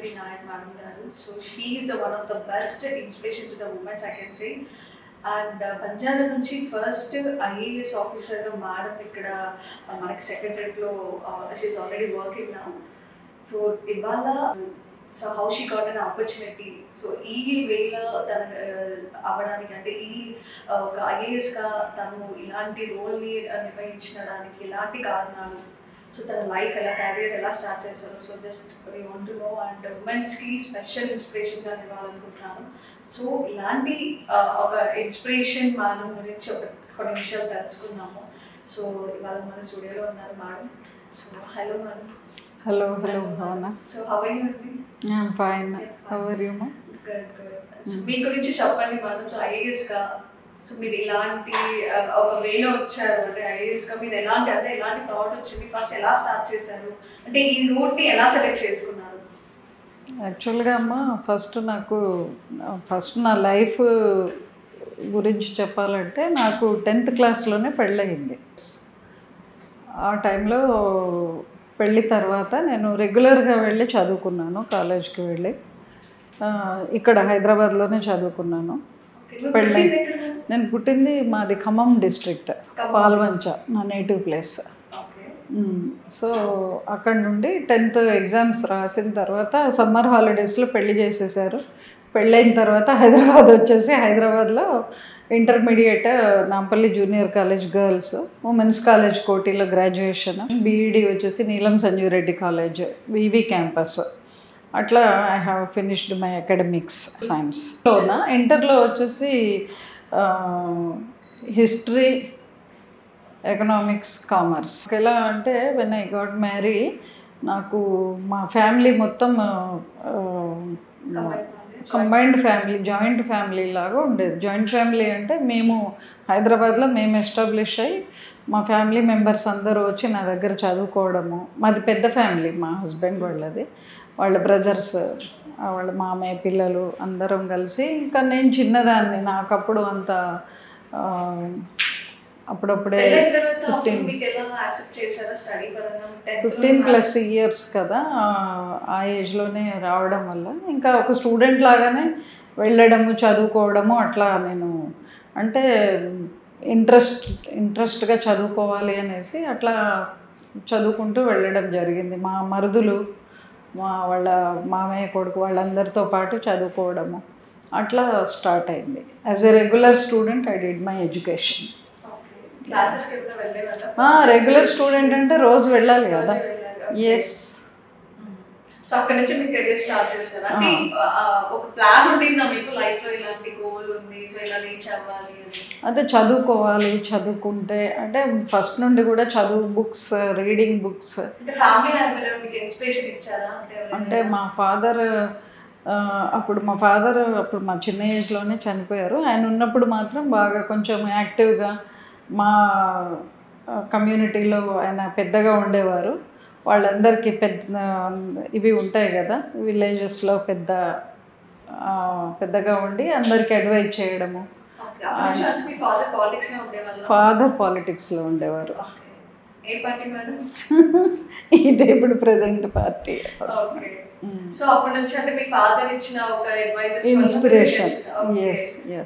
Prabhavati Nayak Madam garu. So she is one of the best inspiration to the women, I can say. And Banjara nunchi first IAS officer ga madam ikkada manaki secretariat lo she is already working now. So ivala so how she got an opportunity. So ee vela tana avadaniki ante ee oka IAS ga tanu ilanti role ni నిర్వహించడానికి ఎలాంటి కారణాలు, so తన life ఎలా carrier ఎలా start చేశారు, so just we want to know. And ఉమెన్స్కి special ఇన్స్పిరేషన్గా ఇవ్వాలనుకుంటున్నాను. సో ఇలాంటి ఒక ఇన్స్పిరేషన్ మేడం గురించి కొన్ని విషయాలు తెలుసుకున్నాము. సో ఇవాళ మన స్టూడియోలో ఉన్నారు madam. So hello madam. Hello Bhavana. So how are you? I'm fine. How are you? Good good. So మీ గురించి చెప్పండి మేడం. సో ఐఏఎస్గా సో మీరు ఇలాంటి ఒక వేలో వచ్చారు అంటే ఐఏఎస్గా మీరు ఎలాంటి థాట్ వచ్చింది, ఫస్ట్ ఎలా స్టార్ట్ చేశారు, అంటే ఈ రూట్ని ఎలా సెలెక్ట్ చేసుకున్నారు? యాక్చువల్గా అమ్మ ఫస్ట్ నా లైఫ్ గురించి చెప్పాలంటే నాకు 10th క్లాస్లోనే పెళ్ళయింది. ఆ టైంలో పెళ్ళి తర్వాత నేను రెగ్యులర్గా వెళ్ళి చదువుకున్నాను, కాలేజ్కి వెళ్ళి. ఇక్కడ హైదరాబాద్లోనే చదువుకున్నాను. పెళ్ళి నేను పుట్టింది మాది ఖమ్మం డిస్ట్రిక్ట్, పాల్వంచ నా నేటివ్ ప్లేస్. సో అక్కడ నుండి 10th ఎగ్జామ్స్ రాసిన తర్వాత సమ్మర్ హాలిడేస్లో పెళ్లి చేసేసారు. పెళ్ళైన తర్వాత హైదరాబాద్ వచ్చేసి హైదరాబాద్లో intermediate Nampally junior college girls, women's college కోటిలో గ్రాడ్యుయేషన్, బీఈడి వచ్చేసి Neelam Sanjeev Reddy college VV campus. అట్లా I have finished my academics సైన్స్లోన. ఇంటర్లో వచ్చేసి హిస్టరీ, ఎకనామిక్స్, కామర్స్. ఎలా అంటే వెన్ ఐ గాట్ మ్యారీ నాకు మా ఫ్యామిలీ మొత్తం కంబైన్డ్ ఫ్యామిలీ, జాయింట్ ఫ్యామిలీ లాగా ఉండేది. జాయింట్ ఫ్యామిలీ అంటే మేము హైదరాబాద్లో మేము ఎస్టాబ్లిష్ అయ్యి మా ఫ్యామిలీ మెంబర్స్ అందరూ వచ్చి నా దగ్గర చదువుకోవడము. మాది పెద్ద ఫ్యామిలీ, మా హస్బెండ్ వాళ్ళది, వాళ్ళ బ్రదర్స్, వాళ్ళ మామయ్య పిల్లలు అందరం కలిసి. ఇంకా నేను చిన్నదాన్ని, నాకు అప్పుడు అంత అప్పుడప్పుడే 15+ ఇయర్స్ కదా, ఆ ఏజ్లోనే రావడం వల్ల ఇంకా ఒక స్టూడెంట్ లాగానే వెళ్ళడము, చదువుకోవడము. అట్లా నేను అంటే ఇంట్రెస్ట్గా చదువుకోవాలి అనేసి అట్లా చదువుకుంటూ వెళ్ళడం జరిగింది. మా మరుదులు, వాళ్ళ మామయ్య కొడుకు వాళ్ళందరితో పాటు చదువుకోవడము అట్లా స్టార్ట్ అయింది. As a regular student I did my education. Regular student అంటే రోజు వెళ్ళాలి కదా. ఎస్. సో అక్కడ నుంచి మీ కెరీర్ స్టార్ట్ చేశారు. అంటే ఒక ప్లాన్ ఉండిందా మీకు లైఫ్లో, ఇలాంటి గోల్ ఉంది, సో ఇలా రీచ్ అవ్వాలి అని? అదే చదువుకోవాలి, చదువుకుంటే అంటే ఫస్ట్ నుండి కూడా చదువు, బుక్స్, రీడింగ్ బుక్స్. అంటే ఫ్యామిలీ మెంబర్ మీకు ఇన్స్పిరేషన్ ఇచ్చారా? అంటే మా ఫాదర్ అప్పుడు మా చిన్న ఏజ్లోనే చనిపోయారు. ఆయన ఉన్నప్పుడు మాత్రం బాగా కొంచెం యాక్టివ్గా మా కమ్యూనిటీలో ఆయన పెద్దగా ఉండేవారు. వాళ్ళందరికీ ఇవి ఉంటాయి కదా విలేజెస్లో, పెద్దగా ఉండి అందరికీ అడ్వైజ్ చేయడము. ఫాదర్ పాలిటిక్స్లో ఉండేవారు. ఇదే ఇప్పుడు ప్రెజెంట్ పార్టీ. సో అప్పటి నుంచి అంటే మీ ఫాదర్ ఇచ్చిన ఒక అడ్వైజెస్, ఇన్స్పిరేషన్.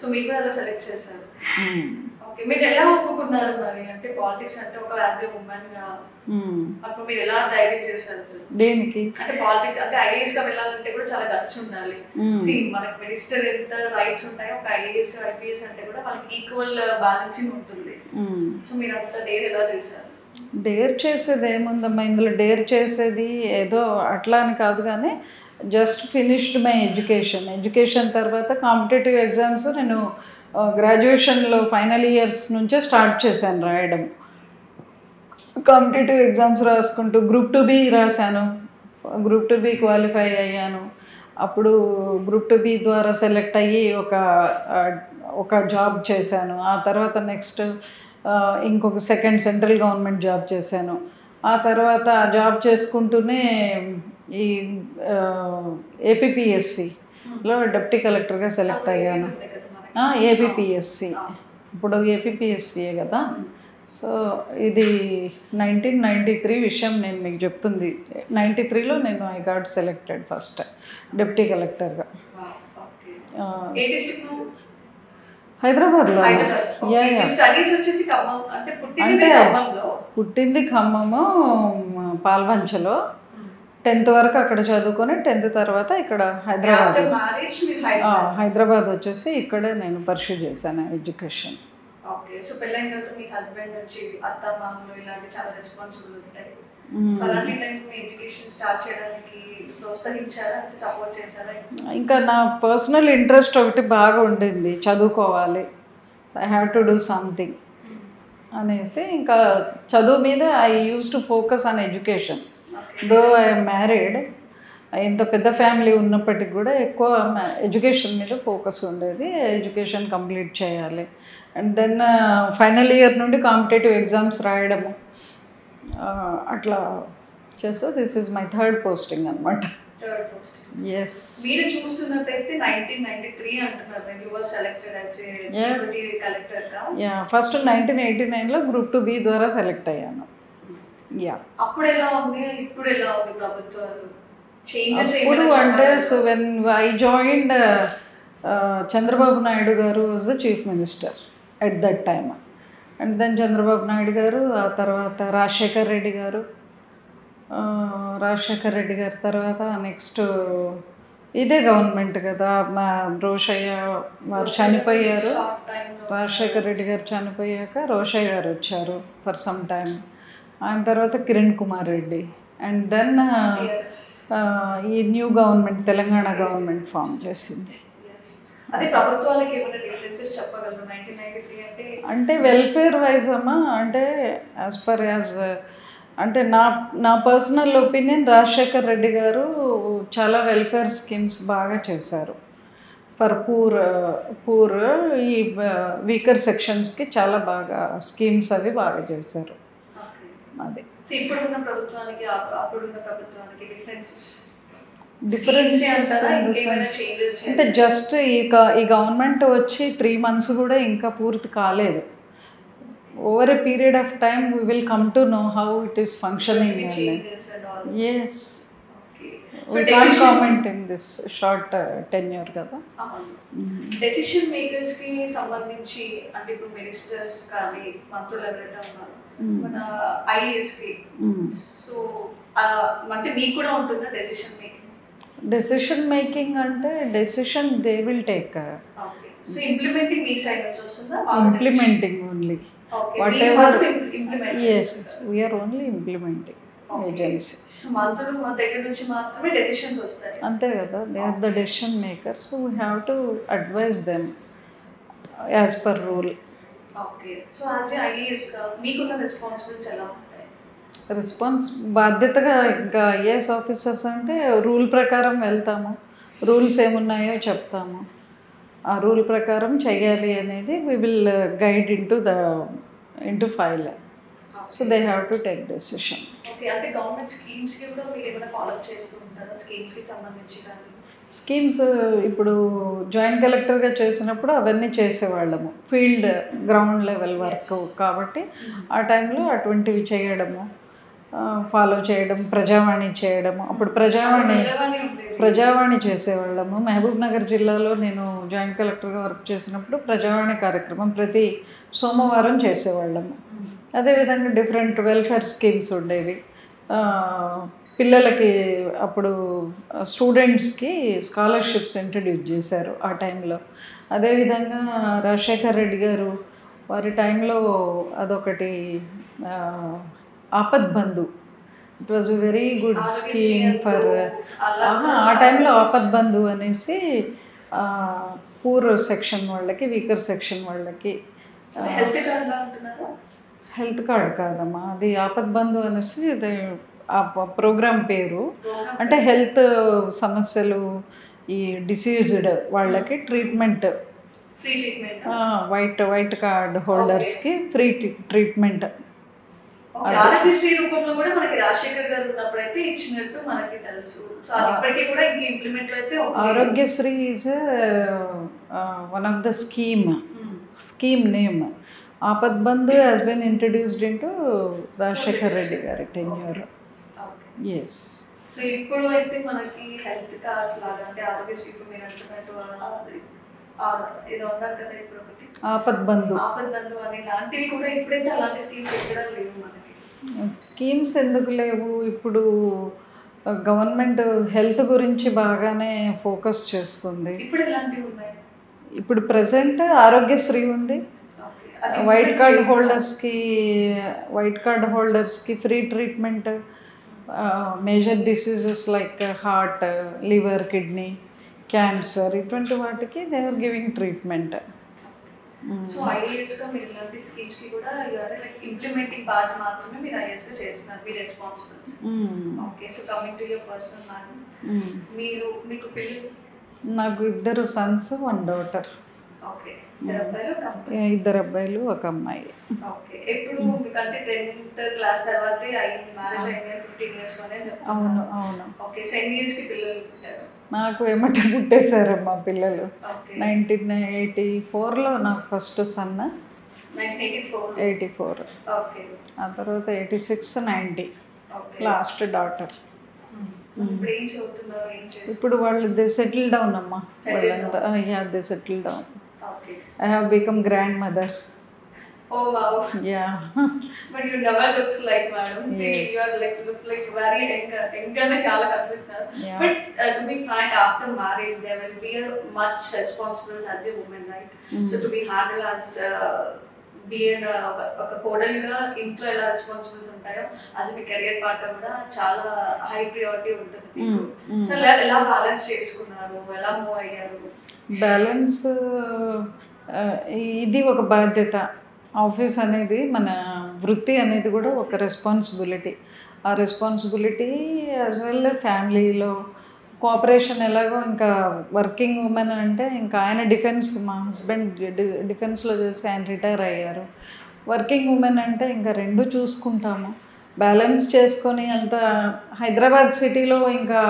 సో మీరు అలా సెలెక్ట్ చేశారు. ఓకే, మీరు ఎలా ఒప్పుకున్నారు మరి? అంటే పాలిటిక్స్ అంటే ఒక యాజ్ ఎ ఉమెన్ గా అప్పుడు మీరు ఎలా ధైర్యం చేశారు సార్? దేనికి? అంటే పాలిటిక్స్ అంటే ఐఏఎస్ గా వెళ్ళాలంటే కూడా చాలా గట్స్ ఉండాలి. మనకి మినిస్టర్ ఎంత రైట్స్ ఉంటాయో ఒక ఐఏఎస్ ఐపీఎస్ అంటే కూడా వాళ్ళకి ఈక్వల్ బ్యాలెన్సింగ్ ఉంటుంది. సో మీరు అంత డేర్ ఎలా చేశారు? డేర్ చేసేది ఏముందమ్మా ఇందులో? డేర్ చేసేది ఏదో అట్లా అని కాదు, కానీ జస్ట్ ఫినిష్డ్ మై ఎడ్యుకేషన్ తర్వాత కాంపిటేటివ్ ఎగ్జామ్స్ నేను గ్రాడ్యుయేషన్లో ఫైనల్ ఇయర్స్ నుంచే స్టార్ట్ చేశాను రాయడం. కాంపిటేటివ్ ఎగ్జామ్స్ రాసుకుంటూ గ్రూప్ 2B రాశాను. గ్రూప్ 2B క్వాలిఫై అయ్యాను. అప్పుడు గ్రూప్ 2B ద్వారా సెలెక్ట్ అయ్యి ఒక జాబ్ చేశాను. ఆ తర్వాత నెక్స్ట్ ఇంకొక సెంట్రల్ గవర్నమెంట్ జాబ్ చేశాను. ఆ తర్వాత జాబ్ చేసుకుంటూనే ఈ ఏపీపీఎస్సిలో డిప్యూటీ కలెక్టర్గా సెలెక్ట్ అయ్యాను. ఏపీపీఎస్సి ఇప్పుడు ఏపీపీఎస్సియే కదా. సో ఇది 1993 విషయం నేను మీకు చెప్తుంది. 93లో నేను I got selected first deputy కలెక్టర్గా హైదరాబాద్లో. అంటే పుట్టింది ఖమ్మము, పాల్వంచలో. 10th వరకు అక్కడ చదువుకొని 10th తర్వాత ఇక్కడ హైదరాబాద్ వచ్చేసి ఇక్కడే నేను పర్సూ చేశాను ఎడ్యుకేషన్. ఓకే. సో పెళ్ళైన తర్వాత మీ హస్బెండ్ వచ్చి అత్త మామూలు ఇలాంటి చాలా రెస్పాన్సిబుల్ ఉంటాయి. అలాంటి టైం మీ ఎడ్యుకేషన్ స్టార్ట్ చేయడానికి ప్రోత్సహించారా, సపోర్ట్ చేశారా? ఇంకా నా పర్సనల్ ఇంట్రెస్ట్ ఒకటి బాగా ఉండింది, చదువుకోవాలి, I have to do something అనేసి ఇంకా చదువు మీద I use to focus on education. Though I'm married, ఇంత పెద్ద ఫ్యామిలీ ఉన్నప్పటికీ కూడా ఎక్కువ ఎడ్యుకేషన్ మీద ఫోకస్ ఉండేది. ఎడ్యుకేషన్ కంప్లీట్ చేయాలి. అండ్ దెన్ ఫైనల్ ఇయర్ నుండి కాంపిటేటివ్ ఎగ్జామ్స్ రాయడము అట్లా చేస్తే this is my third posting అనమాట. ఎస్. మీరు చూస్తున్నట్టయితే 1993 అంటున్నారు when you were selected as a deputy collector గా. యా, ఫస్ట్ 1989లో గ్రూప్ 2B ద్వారా సెలెక్ట్ అయ్యాను. యా. అప్పుడు ఎలా ఉంది, ఇప్పుడు ఎలా ఉంది ప్రభుత్వాలు చేంజెస్? అప్పుడు అంటే so when I joined Chandrababu Naidu garu was the chief minister at that time. And then Chandrababu Naidu garu, ఆ తర్వాత రాజశేఖర్ రెడ్డి గారు తర్వాత నెక్స్ట్ ఇదే గవర్నమెంట్ కదా, మా రోషయ్య వారు చనిపోయారు. రాజశేఖర్ రెడ్డి గారు చనిపోయాక రోషయ్య గారు వచ్చారు ఫర్ సమ్ టైమ్. ఆయన తర్వాత కిరణ్ కుమార్ రెడ్డి. అండ్ దెన్ ఈ new government Telangana government form చేసింది. అదే ప్రభుత్వాలకి ఏమైనా డిఫరెన్సెస్ చెప్పగలరు 1993 అంటే? అంటే వెల్ఫేర్ వైజ్ అమ్మా, అంటే యాజ్ పర్ యాజ్ అంటే నా పర్సనల్ ఒపీనియన్ రాజశేఖర్ రెడ్డి గారు చాలా వెల్ఫేర్ స్కీమ్స్ బాగా చేశారు ఫర్ పూర్ ఈ వీకర్ సెక్షన్స్కి చాలా బాగా స్కీమ్స్ అవి బాగా చేశారు. అదే ఇప్పుడున్న ప్రభుత్వానికి అప్పుడున్న ప్రభుత్వానికి డిఫరెన్సెస్ అంటే జస్ట్ ఈ గవర్నమెంట్ వచ్చి 3 months కూడా ఇంకా పూర్తి కాలేదు. Over a period of time we will come to know how it is functioning. Yes, we can't comment in this short tenure కదా. డెసిషన్ మేకర్స్కి సంబంధించి అంటే ఇప్పుడు మినిస్టర్స్ కానీ మంత్రులు ఎవరైతే ఉన్నారో మన ఐఏఎస్కి, సో అంటే మీకు కూడా ఉంటుందా డెసిషన్ మేకింగ్? డెసిషన్ మేకింగ్ అంటే decision they will take. So implementing me side నుంచి వస్తుందా? Implementing only. Whatever. Yes, we are only implementing agency. So మంత్రులు మా దగ్గర నుంచి మాత్రమే డెసిషన్స్ వస్తాయి అంతే కదా, they are the decision maker. So we have to advise them as per rule. Okay. So as a IAS గా మీకున్న రెస్పాన్సిబిలిటీస్ ఎలా ఉంటాయి? బాధ్యతగా ఇంకా ఐఏఎస్ ఆఫీసర్స్ అంటే రూల్ ప్రకారం వెళ్తాము, రూల్స్ ఏమున్నాయో చెప్తాము, ఆ రూల్ ప్రకారం చేయాలి అనేది we will guide into file. So they have to take decision. Okay. అంటే గవర్నమెంట్ స్కీమ్స్కి కూడా మీరు ఏమైనా ఫాలోఅప్ చేస్తూ ఉంటారా? స్కీమ్స్కి సంబంధించి కానీ స్కీమ్స్ ఇప్పుడు జాయింట్ కలెక్టర్గా చేసినప్పుడు అవన్నీ చేసేవాళ్ళము, ఫీల్డ్ గ్రౌండ్ లెవెల్ వర్క్ కాబట్టి ఆ టైంలో అటువంటివి చేయడము, ఫాలో చేయడం, ప్రజావాణి చేయడము. అప్పుడు ప్రజావాణి చేసేవాళ్ళము. మహబూబ్ నగర్ జిల్లాలో నేను జాయింట్ కలెక్టర్గా వర్క్ చేసినప్పుడు ప్రజావాణి కార్యక్రమం ప్రతి సోమవారం చేసేవాళ్ళము. అదేవిధంగా డిఫరెంట్ వెల్ఫేర్ స్కీమ్స్ ఉండేవి. పిల్లలకి అప్పుడు స్టూడెంట్స్కి స్కాలర్షిప్స్ ఇంట్రడ్యూస్ చేశారు ఆ టైంలో. అదేవిధంగా రాజశేఖర్ రెడ్డి గారు వారి టైంలో అదొకటి Apad Bandhu, it was a very good scheme for ఆ టైంలో. ఆపద్ బంధు అనేసి పూర్ సెక్షన్ వాళ్ళకి, వీకర్ సెక్షన్ వాళ్ళకి. హెల్త్ కార్డ్ కాదమ్మా, అది ఆపద్ బంధు అనేసి ఆ ప్రోగ్రామ్ పేరు. అంటే హెల్త్ సమస్యలు, ఈ డిసీజ్డ్ వాళ్ళకి ట్రీట్మెంట్, వైట్ కార్డ్ హోల్డర్స్కి ఫ్రీ ట్రీట్మెంట్. ఆరోగ్యశ్రీ రూపంలో కూడా మనకి రాజశేఖర్ గారు ఉన్నప్పుడైతే ఇచ్చినట్టు మనకి తెలుసు. సో అది ఇప్పటికీ కూడా ఇంక ఇంప్లిమెంట్ అయితే Aarogyasri is one of the scheme name. Apad Bandhu has been introduced into Rajasekhar Reddy గారి టెన్యూర్. ఎస్. సో ఇప్పుడు అయితే మనకి హెల్త్ కార్డ్స్ లాగా అంటే ఆరోగ్యశ్రీ ఇప్పుడు మీరు అంటున్నట్టు ఇది ఉన్నారు కదా ఇప్పుడు ఒకటి ఆపద్ బంధు అని ఇలాంటివి కూడా ఇప్పుడైతే అలాంటి స్కీమ్స్ ఎక్కడ లేవు మనకి. స్కీమ్స్ ఎందుకు లేవు? ఇప్పుడు గవర్నమెంట్ హెల్త్ గురించి బాగానే ఫోకస్ చేస్తుంది. ఇప్పుడు ఎలాంటివి ఉన్నాయి? ఇప్పుడు ప్రజెంట్ ఆరోగ్యశ్రీ ఉంది. వైట్ కార్డ్ హోల్డర్స్కి free treatment, major diseases like heart, liver, kidney, cancer ఇటువంటి వాటికి they are giving treatment. So ఐఏఎస్గా మీరు ఇలాంటి స్కీమ్స్కి కూడా లైక్ ఇంప్లిమెంటింగ్ పార్ట్ మాత్రమే మీరు ఐఏఎస్గా చేస్తున్నారు, మీ responsibility. Okay. So coming to your personal matter, మీకు పిల్లలు? నాకు 2 sons, 1 daughter. ఓకే. 2 అబ్బాయిలు 1 అమ్మాయి. ఓకే. ఎప్పుడు మీకంటే 10th క్లాస్ తర్వాతే అయింది మ్యారేజ్ అయింది 15 years లోనే? అవును. ఓకే. 10 yearsకి పిల్లలు పుట్టారు? నాకు ఏమంటే పుట్టేశారమ్మా పిల్లలు. 1984లో నాకు ఫస్ట్ సన్, 1984. ఓకే. ఆ తర్వాత 86, 90 లాస్ట్ డాటర్. ఇప్పుడు వాళ్ళు దే సెటిల్ డౌన్ అమ్మా, వాళ్ళంతా. They settle down. I have become grandmother. Oh wow. Yeah. But you never looks like madam. See, yes. You are look like very young and chala kanpistunaru. But to be frank, after marriage there will be a much responsibilities as a woman, right? So to be handled as being ఒక కోడలుగా ఇంట్లో ఎలా responsibilities ఉంటాయో అది మీ career part కూడా చాలా high priority ఉంటుంది. So ఎలా బ్యాలెన్స్ చేసుకున్నారు, ఎలా మూవ్ అయ్యారు? బ్యాలెన్స్ ఇది ఒక బాధ్యత. ఆఫీస్ అనేది మన వృత్తి అనేది కూడా ఒక రెస్పాన్సిబిలిటీ. ఆ రెస్పాన్సిబిలిటీ యాజ్ వెల్ ఫ్యామిలీలో కోఆపరేషన్ ఎలాగో. ఇంకా వర్కింగ్ ఉమెన్ అంటే ఇంకా ఆయన డిఫెన్స్, మా హస్బెండ్ డిఫెన్స్లో చేసి ఆయన రిటైర్ అయ్యారు. వర్కింగ్ ఉమెన్ అంటే ఇంకా 2 చూసుకుంటాము, బ్యాలెన్స్ చేసుకొని. అంత హైదరాబాద్ సిటీలో ఇంకా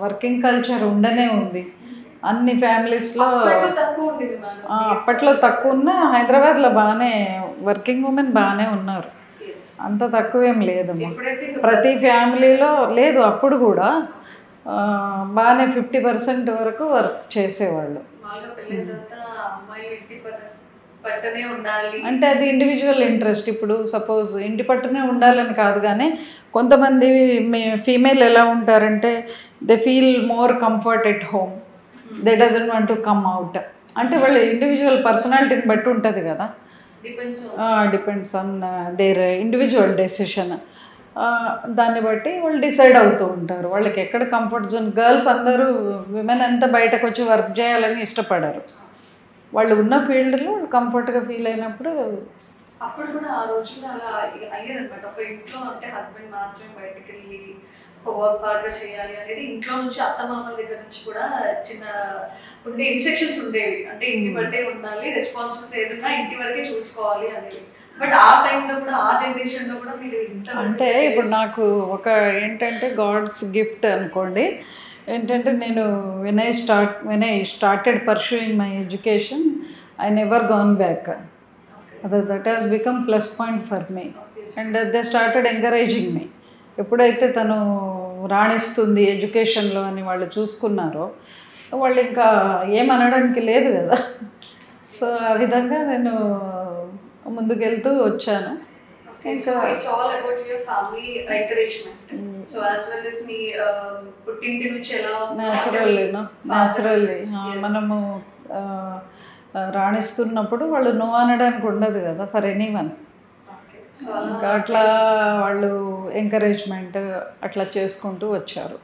వర్కింగ్ కల్చర్ ఉండనే ఉంది అన్ని ఫ్యామిలీస్లో. అప్పట్లో తక్కువ ఉన్న హైదరాబాద్లో బాగానే వర్కింగ్ ఉమెన్ బాగానే ఉన్నారు, అంత తక్కువేం లేదమ్మా. ప్రతి ఫ్యామిలీలో లేదు, అప్పుడు కూడా బాగానే 50% వరకు వర్క్ చేసేవాళ్ళు. అంటే అది ఇండివిజువల్ ఇంట్రెస్ట్. ఇప్పుడు సపోజ్ ఇంటి పట్టునే ఉండాలని కాదు, కానీ కొంతమంది ఫీమేల్ ఎలా ఉంటారంటే they feel more comfort at home, they doesn't want to come out. అంటే వాళ్ళ ఇండివిజువల్ పర్సనాలిటీని బట్టి ఉంటుంది కదా, depends on their individual decision. దాన్ని బట్టి వాళ్ళు డిసైడ్ అవుతూ ఉంటారు వాళ్ళకి ఎక్కడ కంఫర్ట్ జోన్. గర్ల్స్ అందరూ విమెన్ అంతా బయటకు వచ్చి వర్క్ చేయాలని ఇష్టపడరు. వాళ్ళు ఉన్న ఫీల్డ్లో కంఫర్ట్గా ఫీల్ అయినప్పుడు. అప్పుడు కూడా ఆ రోజుల్లో అలా అయ్యేదన్నమాట. ఒక ఇంట్లో అంటే హస్బెండ్ మాత్రమే బయటకు వెళ్ళి ఒక వర్క్ పార్ట్గా చేయాలి అనేది ఇంట్లో నుంచి అత్తమామల దగ్గర నుంచి కూడా చిన్న ఉండే ఇన్స్ట్రక్షన్స్ ఉండేవి. అంటే ఇంటి బట్టే ఉండాలి, రెస్పాన్సిబిలిటీస్ ఏదన్నా ఇంటి వరకే చూసుకోవాలి అనేది. బట్ ఆ టైంలో కూడా ఆ జనరేషన్లో కూడా మీరు ఇంత అంటే ఇప్పుడు నాకు ఒక ఏంటంటే గాడ్స్ గిఫ్ట్ అనుకోండి. ఏంటంటే నేను when I started pursuing my education, I never gone back. That has become plus point for me. And they started encouraging me. ఎప్పుడైతే తను రాణిస్తుంది ఎడ్యుకేషన్లో అని వాళ్ళు చూసుకున్నారో వాళ్ళు ఇంకా ఏమనడానికి లేదు కదా. సో ఆ విధంగా నేను ముందుకెళ్తూ వచ్చాను. So it's all about your family encouragement. So as well as మీ పుట్టింటి నుంచి ఎలా న్యాచురల్లీ మనము రాణిస్తున్నప్పుడు వాళ్ళు నో అనడానికి ఉండదు కదా ఫర్ ఎనీవన్. ఇంకా అట్లా వాళ్ళు ఎంకరేజ్మెంట్ అట్లా చేసుకుంటూ వచ్చారు.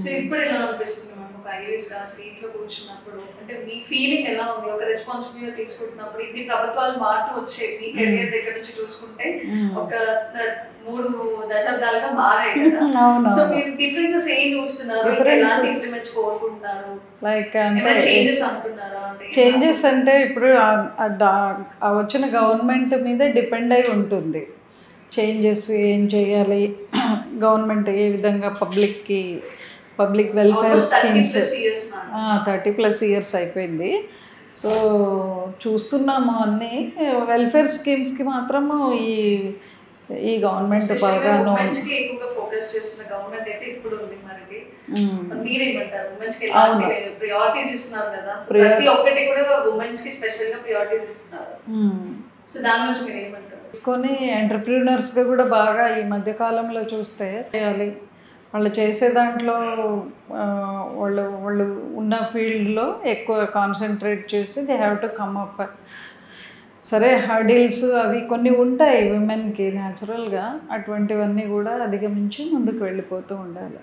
సో ఇప్పుడు ఎలా అనిపిస్తుంది మనం ఒక ఐఏఎస్గా సీట్లో కూర్చున్నప్పుడు? అంటే మీ ఫీలింగ్ ఎలా ఉంది? ఒక రెస్పాన్సిబిలిటీ తీసుకుంటున్నప్పుడు ఇన్ని ప్రభుత్వాలు మారుతూ వచ్చాయి, మీ కెరియర్ దగ్గర నుంచి చూసుకుంటే ఒక 3 దశాబ్దాలుగా మారాయి కదా. సో మీరు డిఫరెన్సెస్ ఏం చూస్తున్నారు? ఎలాంటి ఇంప్లిమెంట్స్ కోరుకుంటున్నారు? లైక్ చేంజెస్ అంటున్నారా? చేంజెస్ అంటే ఇప్పుడు వచ్చిన గవర్నమెంట్ మీద డిపెండ్ అయి ఉంటుంది. చేంజెస్ ఏం చేయాలి, గవర్నమెంట్ ఏ విధంగా పబ్లిక్ వెల్ఫేర్ స్కీమ్స్ 30+ years అయిపోయింది. సో చూస్తున్నాము అన్నీ. వెల్ఫేర్ స్కీమ్స్కి మాత్రము ఈ ఈ గవర్నమెంట్ బాగాను ఉమెన్స్కి ఎక్కువగా ఫోకస్ చేస్తున్న గవర్నమెంట్ అయితే ఇప్పుడు ఉంది మనకి. మీరేమంటారు? ఉమెన్స్కి ప్రియారిటీస్ ఇస్తున్నారు కదా, సో ప్రతి ఒక్కటి కూడా ఉమెన్స్కి స్పెషల్గా ప్రియారిటీస్ ఇస్తున్నారు. సో దాని గురించి మీరు ఏమంటారు? తీసుకొని ఎంటర్ప్రీనర్స్గా కూడా బాగా ఈ మధ్యకాలంలో చూస్తే చేయాలి. వాళ్ళు చేసే దాంట్లో వాళ్ళు వాళ్ళు ఉన్న ఫీల్డ్లో ఎక్కువ కాన్సన్ట్రేట్ చేసి they have to come up. సరే హర్డిల్స్ అవి కొన్ని ఉంటాయి విమెన్కి న్యాచురల్గా, అటువంటివన్నీ కూడా అధిగమించి ముందుకు వెళ్ళిపోతూ ఉండాలి.